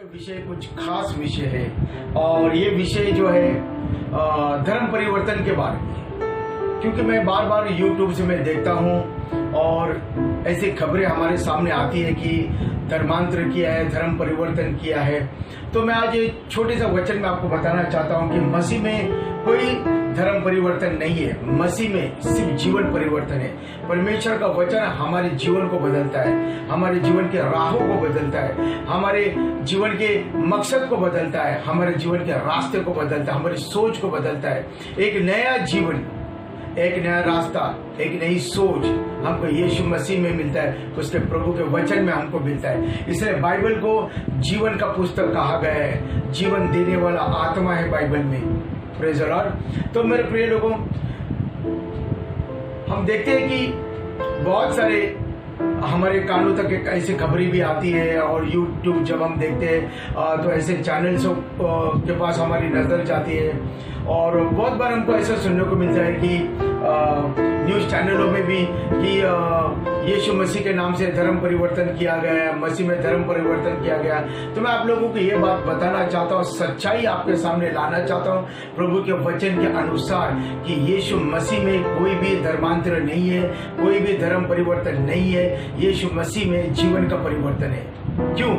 विषय कुछ खास विषय है और ये विषय जो है धर्म परिवर्तन के बारे में, क्योंकि मैं बार बार YouTube से मैं देखता हूँ और ऐसी खबरें हमारे सामने आती है कि धर्मांतर किया है, धर्म परिवर्तन किया है। तो मैं आज एक छोटे सा वचन में आपको बताना चाहता हूँ कि मसीह में कोई धर्म परिवर्तन नहीं है, मसीह में सिर्फ जीवन परिवर्तन है। परमेश्वर का वचन हमारे जीवन को बदलता है, हमारे जीवन के राहों को बदलता है, हमारे जीवन के मकसद को बदलता है, हमारे जीवन के रास्ते को बदलता है, हमारी सोच को बदलता है। एक नया जीवन, एक नया रास्ता, एक नई सोच हमको यीशु मसीह में मिलता है, उसके प्रभु के वचन में हमको मिलता है। इसलिए बाइबल को जीवन का पुस्तक कहा गया है, जीवन देने वाला आत्मा है बाइबल में। Praise the Lord. तो मेरे प्रिय लोगों, हम देखते हैं कि बहुत सारे हमारे कानों तक ऐसी खबरें भी आती है और YouTube जब हम देखते हैं तो ऐसे चैनल्स के पास हमारी नजर जाती है और बहुत बार हमको ऐसा सुनने को मिलता है कि न्यूज चैनलों में भी कि यीशु मसीह के नाम से धर्म परिवर्तन किया गया है, मसीह में धर्म परिवर्तन किया गया। तो मैं आप लोगों को ये बात बताना चाहता हूँ, सच्चाई आपके सामने लाना चाहता हूँ प्रभु के वचन के अनुसार कि यीशु मसीह में कोई भी धर्मांतर नहीं है, कोई भी धर्म परिवर्तन नहीं है। यीशु मसीह में जीवन का परिवर्तन है। क्यों?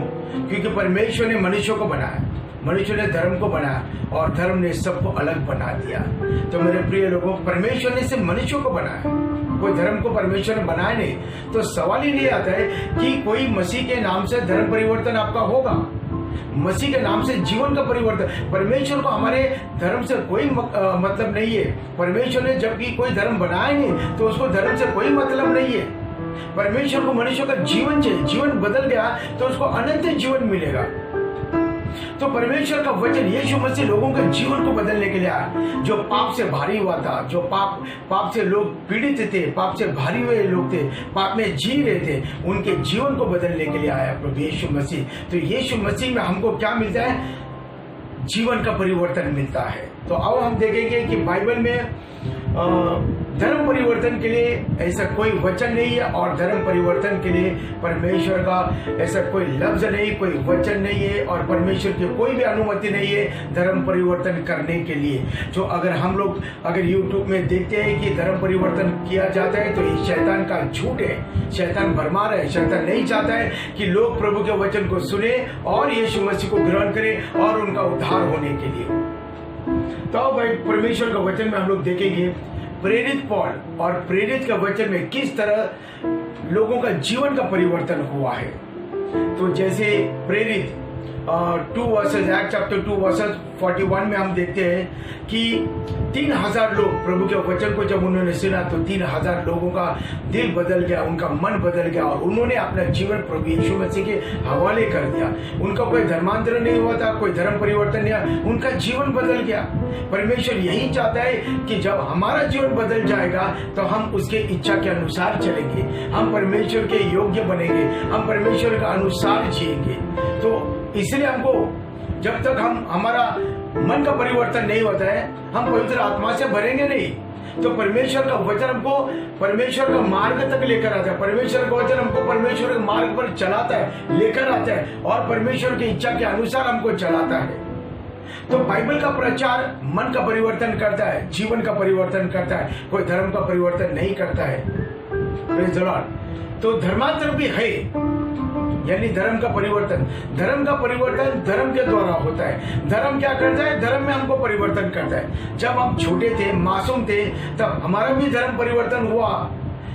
क्योंकि परमेश्वर ने मनुष्यों को बनाया, मनुष्य ने धर्म को बनाया और धर्म ने सबको अलग बना दिया। तो मेरे प्रिय लोगों, परमेश्वर ने सिर्फ मनुष्यों को बनाया, कोई धर्म को परमेश्वर ने बनाया नहीं। तो सवाल ही नहीं आता है कि कोई मसीह के नाम से धर्म परिवर्तन आपका होगा, मसीह के नाम से जीवन का परिवर्तन। परमेश्वर को हमारे धर्म से कोई मतलब नहीं है। परमेश्वर ने जबकि कोई धर्म बनाया नहीं तो उसको धर्म से कोई मतलब नहीं है। परमेश्वर को मनुष्य का जीवन चाहिए, जीवन बदल गया तो उसको अनंत जीवन मिलेगा। तो परमेश्वर का वचन यीशु मसीह लोगों के जीवन को बदलने के लिए आया। जो पाप से भारी हुआ था, जो पाप से लोग पीड़ित थे, पाप से भारी हुए लोग थे, पाप में जी रहे थे, उनके जीवन को बदलने के लिए आया प्रभु यीशु मसीह। तो यीशु मसीह में हमको क्या मिलता है? जीवन का परिवर्तन मिलता है। तो अब हम देखेंगे कि बाइबल में धर्म परिवर्तन के लिए ऐसा कोई वचन नहीं है और धर्म परिवर्तन के लिए परमेश्वर का ऐसा कोई लफ्ज नहीं, कोई वचन नहीं है और परमेश्वर की कोई भी अनुमति नहीं है धर्म परिवर्तन करने के लिए। जो अगर YouTube में देखते हैं कि धर्म परिवर्तन किया जाता है तो ये शैतान का झूठ है, शैतान भरमा रहा है। शैतान नहीं चाहता है कि लोग प्रभु के वचन को सुने और यीशु मसीह को ग्रहण करें और उनका उद्धार होने के लिए। तो भाई परमेश्वर का वचन में हम लोग देखेंगे प्रेरित पौल और प्रेरित का वचन में किस तरह लोगों का जीवन का परिवर्तन हुआ है। तो जैसे प्रेरित 2 वर्सेस एक्ट चैप्टर 2 वर्सेस 41 में हम देखते हैं कि 3000 लोग प्रभु के वचन को जब उन्होंने सुना तो 3000 लोगों का दिल बदल गया, उनका मन बदल गया और उन्होंने अपना जीवन प्रभु यीशु मसीह के हवाले कर दिया। उनका कोई धर्मांतर नहीं हुआ था, कोई धर्म परिवर्तन नहीं, उनका जीवन बदल गया। परमेश्वर यही चाहता है कि जब हमारा जीवन बदल जाएगा तो हम उसके इच्छा के अनुसार चलेंगे, हम परमेश्वर के योग्य बनेंगे, हम परमेश्वर का अनुसार जिएंगे। तो इसलिए हमको जब तक हमारा मन का परिवर्तन नहीं होता है, हम पवित्र आत्मा से भरेंगे नहीं। तो परमेश्वर का वचन हमको परमेश्वर का मार्ग तक लेकर आता है, परमेश्वर का वचन हमको परमेश्वर के मार्ग पर चलाता है, लेकर आता है और परमेश्वर की इच्छा के अनुसार हमको चलाता है। तो बाइबल का प्रचार मन का परिवर्तन करता है, जीवन का परिवर्तन करता है, कोई धर्म का परिवर्तन नहीं करता है। Praise the Lord. तो धर्मांतर भी है, यानी धर्म का परिवर्तन धर्म के द्वारा होता है। धर्म क्या करता है? धर्म में हमको परिवर्तन करता है। जब हम छोटे थे, मासूम थे, तब हमारा भी धर्म परिवर्तन हुआ,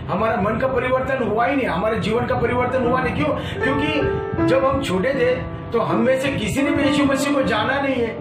हमारा मन का परिवर्तन हुआ ही नहीं, हमारे जीवन का परिवर्तन हुआ नहीं। क्यों? क्योंकि जब हम छोटे थे तो हम में से किसी ने भी यीशु मसीह को जाना नहीं है।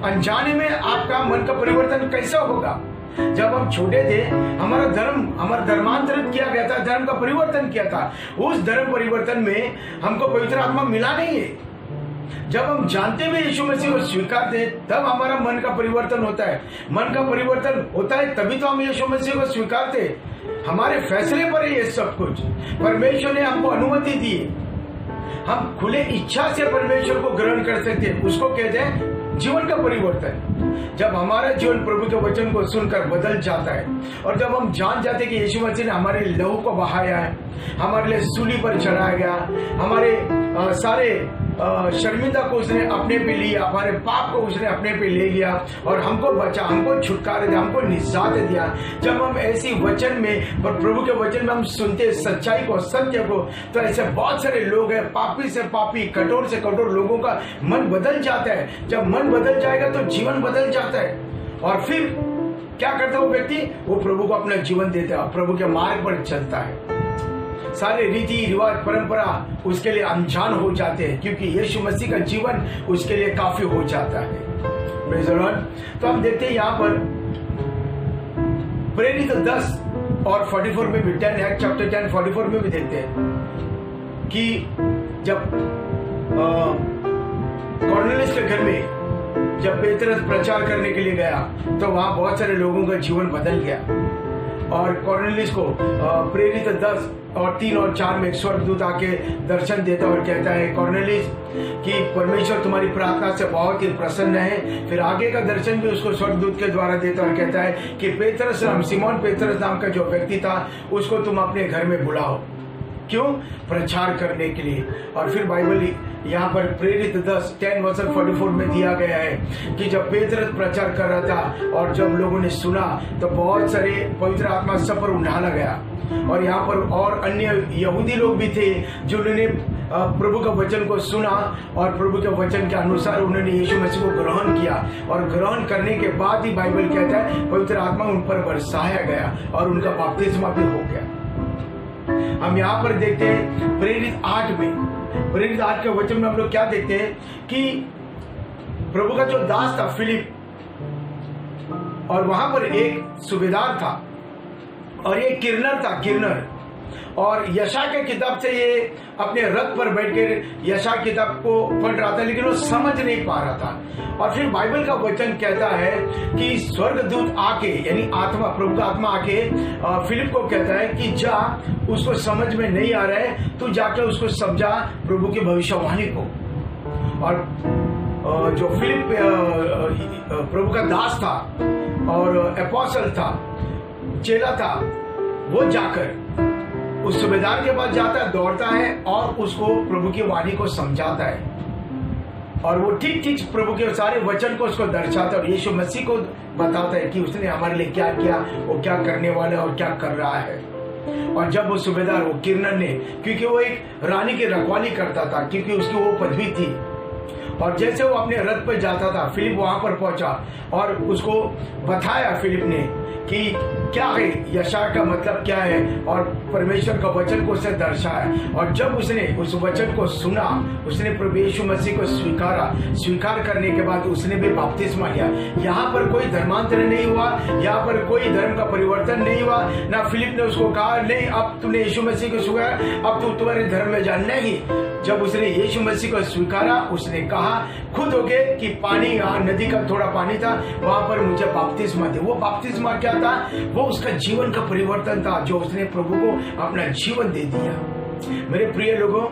अनजाने में आपका मन का परिवर्तन कैसा होगा? जब हम छोटे थे हमारा धर्मांतरित किया गया था, धर्म का परिवर्तन किया था। उस धर्म परिवर्तन में हमको पवित्र आत्मा मिला नहीं है। जब हम जानते हुए यीशु मसीह को स्वीकारते हैं तब हमारा मन का परिवर्तन होता है। मन का परिवर्तन होता है तभी तो हम यीशु मसीह को स्वीकारते हैं। हमारे फैसले पर है ये सब कुछ, परमेश्वर ने हमको अनुमति दी है। हम खुले इच्छा से परमेश्वर को ग्रहण कर सकते हैं, उसको कहते हैं जीवन का परिवर्तन। जब हमारा जीवन प्रभु के वचन को सुनकर बदल जाता है और जब हम जान जाते हैं कि यीशु मसीह ने हमारे लहू को बहाया है, हमारे लिए सूली पर चढ़ाया गया, हमारे सारे शर्मिंदा को उसने अपने पे लिया, हमारे पाप को उसने अपने पे ले लिया और हमको बचा, हमको छुटकारा दिया, हमको निजात दिया। जब हम ऐसी वचन में और प्रभु के वचन में हम सुनते सच्चाई को, सत्य को, तो ऐसे बहुत सारे लोग हैं, पापी से पापी, कठोर से कठोर लोगों का मन बदल जाता है। जब मन बदल जाएगा तो जीवन बदल जाता है और फिर क्या करता है वो व्यक्ति? वो प्रभु को अपना जीवन देता है, प्रभु के मार्ग पर चलता है। सारे रीति रिवाज परंपरा उसके लिए अनजान हो जाते हैं क्योंकि यीशु मसीह का जीवन उसके लिए काफी हो जाता है। Praise the Lord. तो हम देखते हैं यहाँ पर प्रेरित 10 और 44 में भी, 10 एक्ट चैप्टर 10 44 में भी देखते हैं कि जब कॉर्नेलियस के घर में जब पेत्रस प्रचार करने के लिए गया तो वहां बहुत सारे लोगों का जीवन बदल गया और कॉर्नेलियस को प्रेरित 10 और 3 और 4 में एक स्वर्गदूत आके दर्शन देता और कहता है, कॉर्नेलियस कि परमेश्वर तुम्हारी प्रार्थना से बहुत ही प्रसन्न है। फिर आगे का दर्शन भी उसको स्वर्गदूत के द्वारा देता और कहता है कि पेत्रस नाम, सिमोन पेत्रस नाम का जो व्यक्ति था उसको तुम अपने घर में बुलाओ। क्यों? प्रचार करने के लिए। और फिर बाइबल यहाँ पर प्रेरित 10:44 में दिया गया है कि जब पेत्रस प्रचार कर रहा था और जब लोगों ने सुना तो बहुत सारे पवित्र आत्मा सब पर उंडाला गया और यहाँ पर और अन्य यहूदी लोग भी थे जिन्होंने प्रभु का वचन को सुना और प्रभु के वचन के अनुसार उन्होंने यीशु मसीह को ग्रहण किया और ग्रहण करने के बाद ही बाइबल कहता है पवित्र आत्मा उन पर बरसाया गया और उनका बपतिस्मा भी हो गया। हम यहाँ पर देखते हैं प्रेरित 8 के वचन में हम लोग क्या देखते हैं कि प्रभु का जो दास था फिलिप, और वहां पर एक सूबेदार था और एक किरनर और यशा के किताब से ये अपने रथ पर बैठकर यशा किताब को पढ़ रहा था लेकिन वो समझ नहीं पा रहा था। और फिर बाइबल का वचन कहता है कि स्वर्गदूत आके, यानी आत्मा, प्रभु का आत्मा आके फिलिप को कहता है कि जा, उसको समझ में नहीं आ रहा है, तू जाके उसको समझा प्रभु की भविष्यवाणी को। और जो फिलिप प्रभु का दास था और एपोस्टल था, चेला था, वो जाकर उस सूबेदार के पास जाता है, दौड़ता है और उसको प्रभु की वाणी को समझाता है और वो ठीक प्रभु के सारे वचन को उसको दर्शाता है और यीशु मसीह को बताता है कि उसने हमारे लिए क्या किया, वो क्या करने वाला है और क्या कर रहा है। और जब वो सूबेदार, वो किरनर ने, क्योंकि वो एक रानी की रखवाली करता था, क्योंकि उसकी वो पदवी थी, और जैसे वो अपने रथ पर जाता था, फिलिप वहां पर पहुंचा और उसको बताया फिलिप ने कि क्या है यशा का मतलब क्या है और परमेश्वर का वचन को उसने दर्शाया। और जब उसने उस वचन को सुना, उसने प्रभु यीशु मसीह को स्वीकार करने के बाद उसने भी बपतिस्मा लिया। यहाँ पर कोई धर्मांतर नहीं हुआ, यहाँ पर कोई धर्म का परिवर्तन नहीं हुआ। ना फिलिप ने उसको कहा नहीं अब तूने यीशु मसीह को स्वीकारा, अब तू तुम्हारे धर्म में जा, नहीं। जब उसने यीशु मसीह को स्वीकारा, उसने कहा खुद हो गए कि पानी, यहाँ नदी का थोड़ा पानी था, वहां पर मुझे बपतिस्मा दे। वो बपतिस्मा क्या था? वो उसका जीवन का परिवर्तन था, जो उसने प्रभु को अपना जीवन दे दिया। मेरे प्रिय लोगों,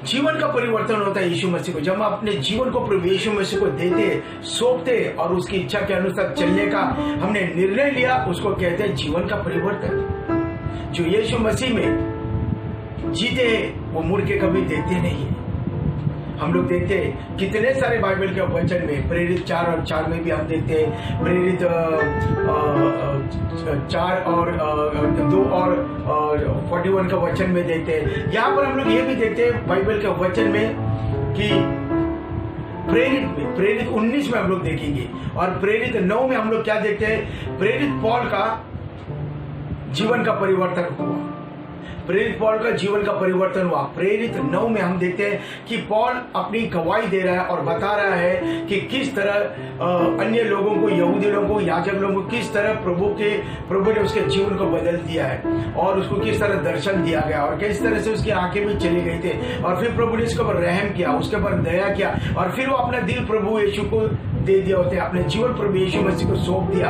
जीवन का परिवर्तन होता है यीशु मसीह को। जब हम अपने जीवन को प्रभु यीशु मसीह को देते, सौंपते और उसकी इच्छा के अनुसार चलने का हमने निर्णय लिया, उसको कहते हैं जीवन का परिवर्तन। जो यीशु मसीह में जीते वो मुड़ के कभी देते नहीं है। हम लोग देखते हैं कितने सारे बाइबल के वचन में, प्रेरित 4 और 4 में भी हम देखते हैं, प्रेरित 4 और 2 और 41 का वचन में देखते हैं। यहाँ पर हम लोग ये भी देखते हैं बाइबल के वचन में कि प्रेरित 19 में हम लोग देखेंगे और प्रेरित 9 में हम लोग क्या देखते हैं? प्रेरित पौल का जीवन का परिवर्तन हुआ। प्रेरित पौल का जीवन का परिवर्तन हुआ। प्रेरित 9 में हम देखते हैं कि पौल अपनी गवाही दे रहा है और बता रहा है कि किस तरह अन्य लोगों को, यहूदी लोगों को, याजक लोगों को किस तरह प्रभु ने उसके जीवन को बदल दिया है और उसको किस तरह दर्शन दिया गया और किस तरह से उसकी आंखें भी चली गई थी और फिर प्रभु ने उसके ऊपर रहम किया, उसके ऊपर दया किया और फिर वो अपना दिल प्रभु यीशु को दे दिया, उसने अपने जीवन प्रभु यीशु मसीह को सौंप दिया,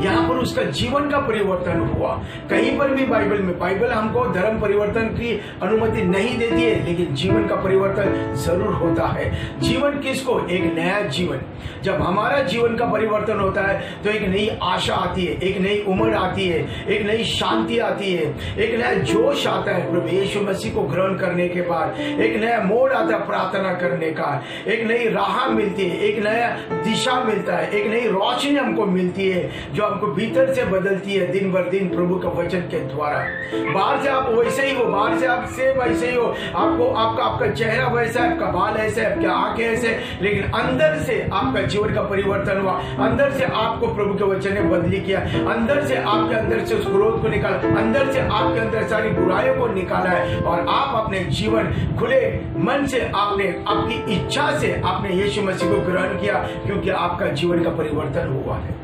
यहाँ पर उसका जीवन का परिवर्तन हुआ। कहीं पर भी बाइबल हमको धर्म परिवर्तन की अनुमति नहीं देती है, लेकिन जीवन का परिवर्तन जरूर होता है। जीवन किसको? एक नया जीवन। जब हमारा जीवन का परिवर्तन होता है तो एक नई आशा आती है, एक नई उम्र आती है, एक नई शांति आती है, एक नया जोश आता है प्रभु यीशु मसीह को ग्रहण करने के बाद, एक नया मोड़ आता है प्रार्थना करने का, एक नई राह मिलती है, एक नया दिशा मिलता है, एक नई रोशनी हमको मिलती है जो हमको भीतर से बदलती है दिन भर दिन प्रभु का वचन के द्वारा। बाहर से आप वैसे ही हो, बाहर से आप से वैसे ही हो, आपको आपका चेहरा वैसा है, आपका बाल ऐसे है, आपकी आंखें ऐसे, लेकिन अंदर से आपका जीवन का परिवर्तन हुआ। अंदर से आपको प्रभु के वचन ने बदली किया, अंदर से आपके अंदर से उस क्रोध को निकाला, अंदर से आपके अंदर सारी बुराइयों को निकाला है और आप अपने जीवन खुले मन से आपने आपकी इच्छा से आपने यीशु मसीह को ग्रहण किया, क्योंकि आपका जीवन का परिवर्तन हुआ है।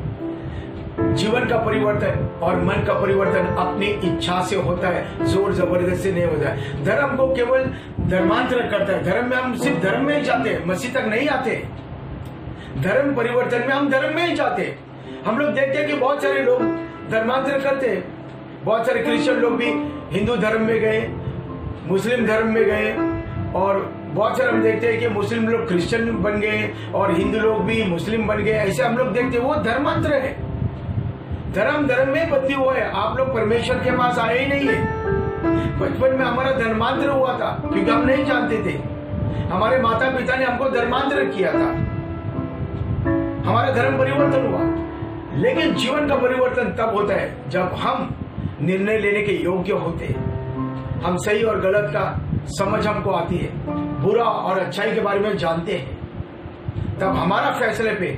जीवन का परिवर्तन और मन का परिवर्तन अपनी इच्छा से होता है, जोर जबरदस्ती नहीं होता है। धर्म को केवल धर्मांतर करता है। धर्म में हम सिर्फ धर्म में ही जाते हैं, मसीह तक नहीं आते। धर्म परिवर्तन में हम धर्म में ही जाते हैं। हम लोग देखते हैं कि बहुत सारे लोग धर्मांतर करते हैं। बहुत सारे क्रिश्चियन लोग भी हिंदू धर्म में गए, मुस्लिम धर्म में गए, और बहुत सारे हम देखते हैं कि मुस्लिम लोग क्रिश्चियन बन गए और हिंदू लोग भी मुस्लिम बन गए। ऐसे हम लोग देखते हैं, वो धर्मांतर है। धर्म में बदली हुआ है। आप लोग परमेश्वर के पास आए ही नहीं है। बचपन में हमारा धर्मांतर हुआ था क्योंकि हम नहीं जानते थे। हमारे माता पिता ने हमको धर्मांतर किया था, हमारा धर्म परिवर्तन हुआ। लेकिन जीवन का परिवर्तन तब होता है जब हम निर्णय लेने के योग्य होते हैं। हम सही और गलत का समझ हमको आती है, बुरा और अच्छाई के बारे में जानते हैं, तब हमारा फैसले पे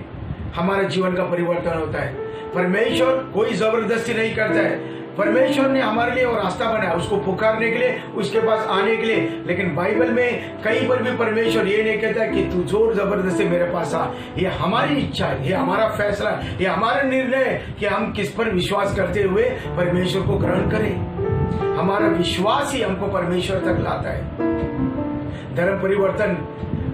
हमारे जीवन का परिवर्तन होता है। परमेश्वर कोई जबरदस्ती नहीं करता है। परमेश्वर ने हमारे लिए वो रास्ता बनाया, उसको पुकारने के लिए, उसके पास आने के लिए। लेकिन बाइबल में कहीं पर भी परमेश्वर ये नहीं कहता कि तू जोर जबरदस्ती मेरे पास आ। ये हमारी इच्छा है, ये हमारा फैसला है, ये हमारा निर्णय है कि हम किस पर विश्वास करते हुए परमेश्वर को ग्रहण करें। हमारा विश्वास ही हमको परमेश्वर तक लाता है। धर्म परिवर्तन,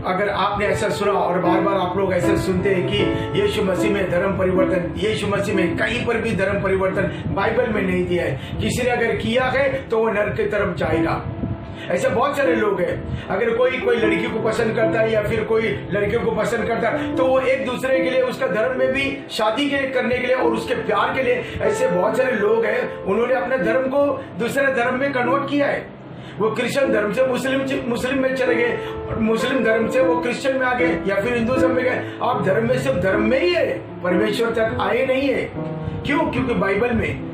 अगर आपने ऐसा सुना और बार बार आप लोग ऐसा सुनते हैं कि यीशु मसीह में धर्म परिवर्तन, यीशु मसीह में कहीं पर भी धर्म परिवर्तन बाइबल में नहीं दिया है। किसी ने अगर किया है तो वो नरक की तरफ जाएगा। ऐसे बहुत सारे लोग हैं। अगर कोई लड़की को पसंद करता है या फिर कोई लड़के को पसंद करता है तो वो एक दूसरे के लिए, उसका धर्म में भी शादी करने के लिए और उसके प्यार के लिए, ऐसे बहुत सारे लोग हैं, उन्होंने अपने धर्म को दूसरे धर्म में कन्वर्ट किया है। वो क्रिश्चियन धर्म से मुस्लिम में चले गए, और मुस्लिम धर्म से वो क्रिश्चियन में आ गए या फिर हिंदुइज्म में गए। आप धर्म में सिर्फ धर्म में ही है, परमेश्वर तक आए नहीं है। क्यों? क्योंकि बाइबल में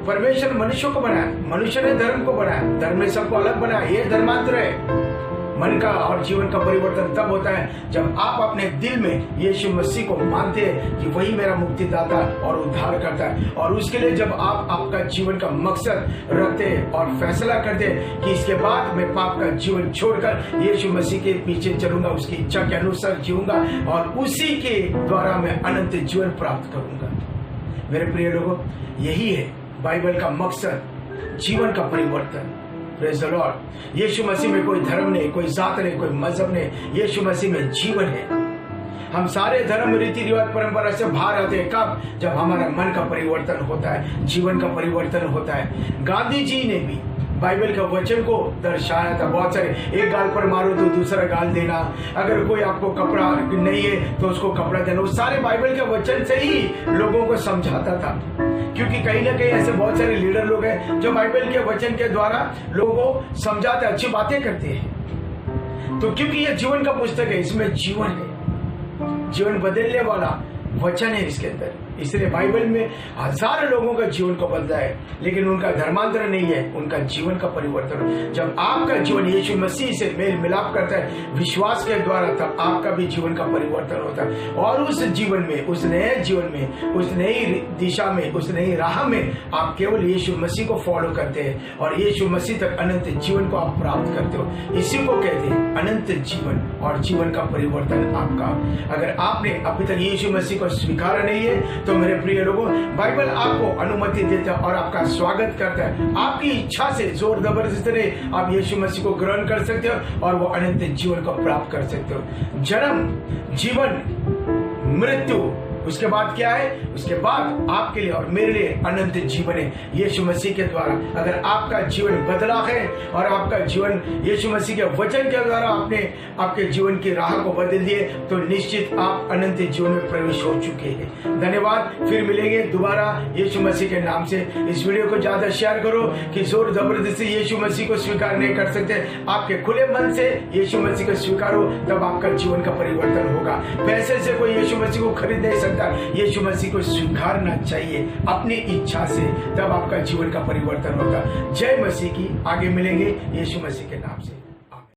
परमेश्वर मनुष्य को बनाया, मनुष्य ने धर्म को बनाया, धर्म ने सबको अलग बनाया। ये धर्मांतर है। मन का और जीवन का परिवर्तन तब होता है जब आप अपने दिल में यीशु मसीह को मानते हैं कि वही मेरा मुक्तिदाता और उद्धार करता है, और उसके लिए जब आप आपका जीवन का मकसद रखते हैं और फैसला करते हैं कि इसके बाद मैं पाप का जीवन छोड़कर यीशु मसीह के पीछे चलूंगा, उसकी इच्छा के अनुसार जीऊंगा और उसी के द्वारा मैं अनंत जीवन प्राप्त करूंगा। मेरे प्रिय लोगों, यही है बाइबल का मकसद, जीवन का परिवर्तन। Praise the lord. Yeshu Masih में कोई धर्म नहीं, कोई जात नहीं, कोई मजहब नहीं। यीशु मसीह में जीवन है। हम सारे धर्म, रीति रिवाज, परंपरा से बाहर आते हैं। कब? जब हमारा मन का परिवर्तन होता है, जीवन का परिवर्तन होता है। गांधी जी ने भी बाइबल के वचन को दर्शाया था। बहुत सारे, एक गाल पर मारो तो दूसरा गाल देना, अगर कोई आपको कपड़ा नहीं है तो उसको कपड़ा देना, वो सारे बाइबल के वचन से ही लोगों को समझाता था। क्योंकि कहीं ना कहीं ऐसे बहुत सारे लीडर लोग हैं जो बाइबल के वचन के द्वारा लोगों को समझाते, अच्छी बातें करते हैं। तो क्योंकि ये जीवन का पुस्तक है, इसमें जीवन है, जीवन बदलने वाला वचन है इसके अंदर। इसलिए बाइबल में हजारों लोगों का जीवन को बदला है, लेकिन उनका धर्मांतर नहीं है, उनका जीवन का परिवर्तन। जब आपका जीवन यीशु मसीह से मेल मिलाप करता है विश्वास के द्वारा, तब आपका भी जीवन का परिवर्तन होता है। और उस जीवन में, उस नए जीवन में, उस नई दिशा में, उस नई राह में आप केवल यीशु मसीह को फॉलो करते हैं और यीशु मसीह तक अनंत जीवन को आप प्राप्त करते हो। इसी को कहते हैं अनंत जीवन और जीवन का परिवर्तन आपका। अगर आपने अभी तक यीशु मसीह को स्वीकारा नहीं है तो मेरे प्रिय लोगों, बाइबल आपको अनुमति देता है और आपका स्वागत करता है। आपकी इच्छा से जोर जबरदस्ती से आप यीशु मसीह को ग्रहण कर सकते हो और वो अनंत जीवन को प्राप्त कर सकते हो। जन्म, जीवन, मृत्यु, उसके बाद क्या है? उसके बाद आपके लिए और मेरे लिए अनंत जीवन है यीशु मसीह के द्वारा। अगर आपका जीवन बदला है और आपका जीवन यीशु मसीह के वचन के द्वारा आपने आपके जीवन की राह को बदल दिए, तो निश्चित आप अनंत जीवन में प्रवेश हो चुके हैं। धन्यवाद। फिर मिलेंगे दोबारा यीशु मसीह के नाम से। इस वीडियो को ज्यादा शेयर करो कि जोर जबरदस्ती यीशु मसीह को स्वीकार नहीं कर सकते। आपके खुले मन से यीशु मसीह को स्वीकारो, तब आपका जीवन का परिवर्तन होगा। पैसे से कोई यीशु मसीह को खरीद नहीं सकता। यीशु मसीह को स्वीकारना चाहिए अपनी इच्छा से, तब आपका जीवन का परिवर्तन होगा। जय मसीह की। आगे मिलेंगे यीशु मसीह के नाम से।